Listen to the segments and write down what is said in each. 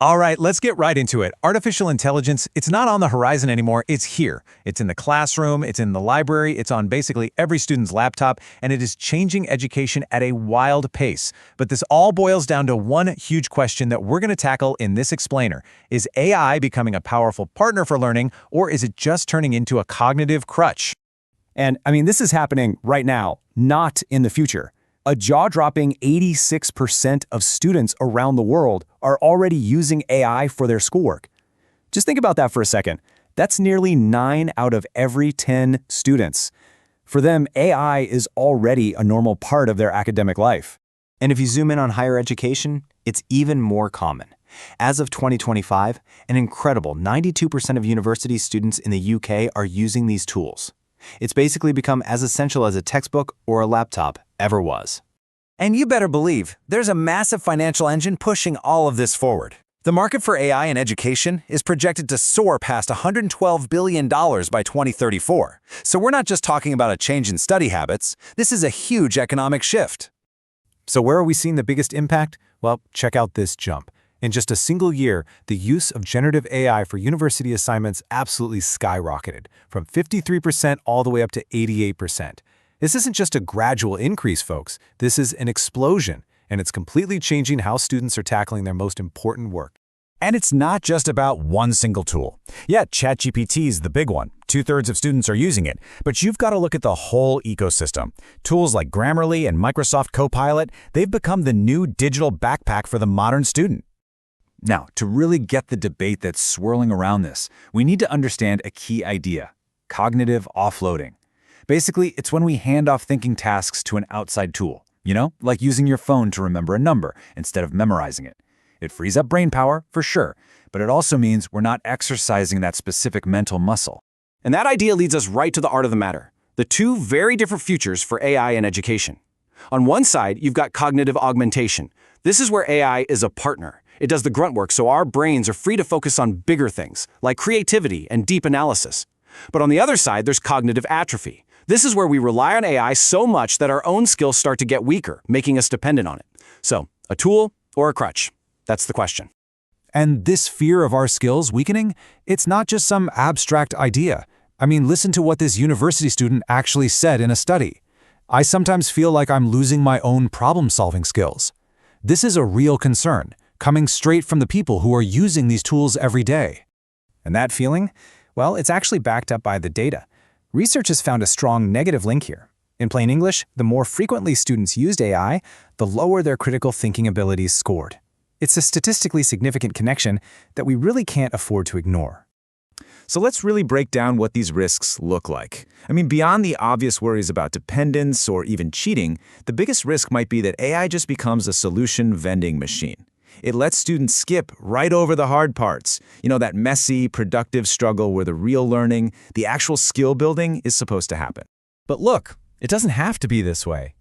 All right, let's get right into it. Artificial intelligence, it's not on the horizon anymore, it's here. It's in the classroom, it's in the library, it's on basically every student's laptop, and it is changing education at a wild pace. But this all boils down to one huge question that we're going to tackle in this explainer. Is AI becoming a powerful partner for learning, or is it just turning into a cognitive crutch? And this is happening right now, not in the future. A jaw-dropping 86% of students around the world are already using AI for their schoolwork. Just think about that for a second. That's nearly 9 out of every 10 students. For them, AI is already a normal part of their academic life. And if you zoom in on higher education, it's even more common. As of 2025, an incredible 92% of university students in the UK are using these tools. It's basically become as essential as a textbook or a laptop ever was. And you better believe there's a massive financial engine pushing all of this forward. The market for AI in education is projected to soar past $112 billion by 2034. So we're not just talking about a change in study habits, this is a huge economic shift. So where are we seeing the biggest impact? Well, check out this jump. In just a single year, the use of generative AI for university assignments absolutely skyrocketed, from 53% all the way up to 88%. This isn't just a gradual increase, folks. This is an explosion, and it's completely changing how students are tackling their most important work. And it's not just about one single tool. Yeah, ChatGPT is the big one. 2/3 of students are using it. But you've got to look at the whole ecosystem. Tools like Grammarly and Microsoft Copilot, they've become the new digital backpack for the modern student. Now, to really get the debate that's swirling around this, we need to understand a key idea: cognitive offloading. Basically, it's when we hand off thinking tasks to an outside tool, like using your phone to remember a number instead of memorizing it. It frees up brain power, for sure, but it also means we're not exercising that specific mental muscle. And that idea leads us right to the art of the matter, the two very different futures for AI in education. On one side, you've got cognitive augmentation. This is where AI is a partner. It does the grunt work so our brains are free to focus on bigger things, like creativity and deep analysis. But on the other side, there's cognitive atrophy. This is where we rely on AI so much that our own skills start to get weaker, making us dependent on it. So, a tool or a crutch? That's the question. And this fear of our skills weakening, it's not just some abstract idea. Listen to what this university student actually said in a study. I sometimes feel like I'm losing my own problem-solving skills. This is a real concern, coming straight from the people who are using these tools every day. And that feeling? Well, it's actually backed up by the data. Research has found a strong negative link here. In plain English, the more frequently students used AI, the lower their critical thinking abilities scored. It's a statistically significant connection that we really can't afford to ignore. So let's really break down what these risks look like. Beyond the obvious worries about dependence or even cheating, the biggest risk might be that AI just becomes a solution vending machine. It lets students skip right over the hard parts, that messy, productive struggle where the real learning, the actual skill building is supposed to happen. But look, it doesn't have to be this way.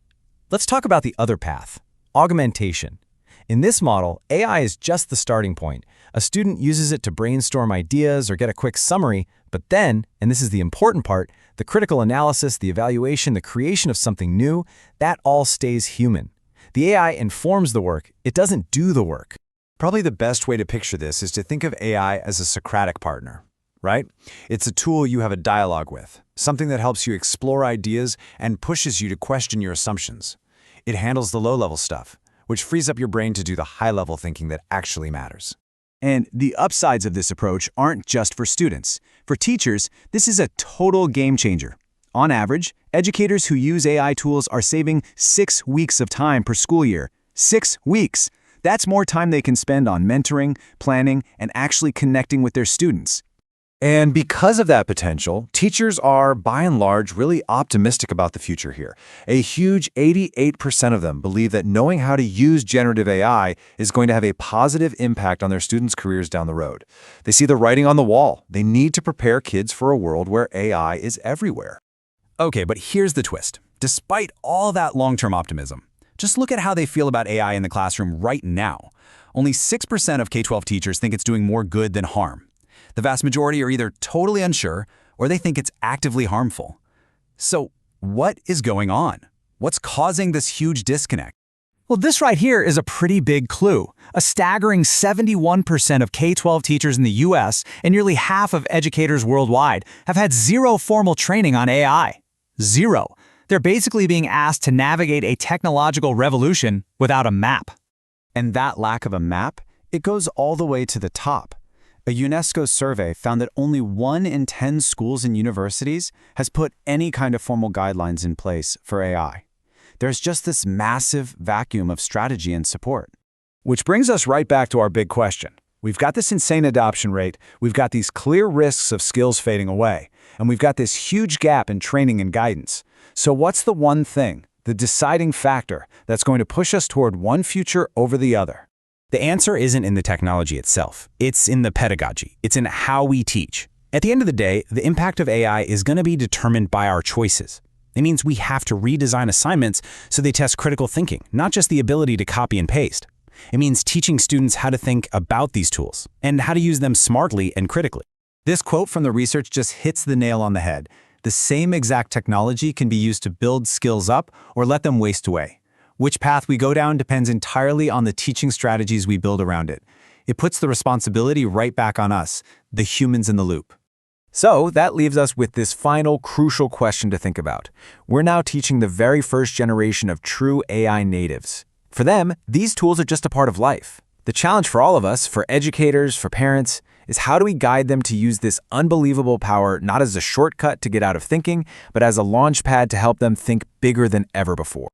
Let's talk about the other path, augmentation. In this model, AI is just the starting point. A student uses it to brainstorm ideas or get a quick summary, but then, and this is the important part, the critical analysis, the evaluation, the creation of something new, that all stays human. The AI informs the work, it doesn't do the work. Probably the best way to picture this is to think of AI as a Socratic partner, right? It's a tool you have a dialogue with, something that helps you explore ideas and pushes you to question your assumptions. It handles the low-level stuff, which frees up your brain to do the high-level thinking that actually matters. And the upsides of this approach aren't just for students. For teachers, this is a total game changer. On average, educators who use AI tools are saving 6 weeks of time per school year. 6 weeks! That's more time they can spend on mentoring, planning, and actually connecting with their students. And because of that potential, teachers are, by and large, really optimistic about the future here. A huge 88% of them believe that knowing how to use generative AI is going to have a positive impact on their students' careers down the road. They see the writing on the wall. They need to prepare kids for a world where AI is everywhere. Okay, but here's the twist. Despite all that long-term optimism, just look at how they feel about AI in the classroom right now. Only 6% of K-12 teachers think it's doing more good than harm. The vast majority are either totally unsure or they think it's actively harmful. So what is going on? What's causing this huge disconnect? Well, this right here is a pretty big clue. A staggering 71% of K-12 teachers in the US and nearly half of educators worldwide have had zero formal training on AI. Zero. They're basically being asked to navigate a technological revolution without a map. And that lack of a map, it goes all the way to the top. A UNESCO survey found that only 1 in 10 schools and universities has put any kind of formal guidelines in place for AI. There's just this massive vacuum of strategy and support. Which brings us right back to our big question. We've got this insane adoption rate, we've got these clear risks of skills fading away, and we've got this huge gap in training and guidance. So what's the one thing, the deciding factor, that's going to push us toward one future over the other? The answer isn't in the technology itself. It's in the pedagogy. It's in how we teach. At the end of the day, the impact of AI is going to be determined by our choices. It means we have to redesign assignments so they test critical thinking, not just the ability to copy and paste. It means teaching students how to think about these tools and how to use them smartly and critically. This quote from the research just hits the nail on the head. The same exact technology can be used to build skills up or let them waste away. Which path we go down depends entirely on the teaching strategies we build around it. It puts the responsibility right back on us, the humans in the loop. So that leaves us with this final crucial question to think about. We're now teaching the very first generation of true AI natives. For them, these tools are just a part of life. The challenge for all of us, for educators, for parents, is how do we guide them to use this unbelievable power not as a shortcut to get out of thinking, but as a launch pad to help them think bigger than ever before.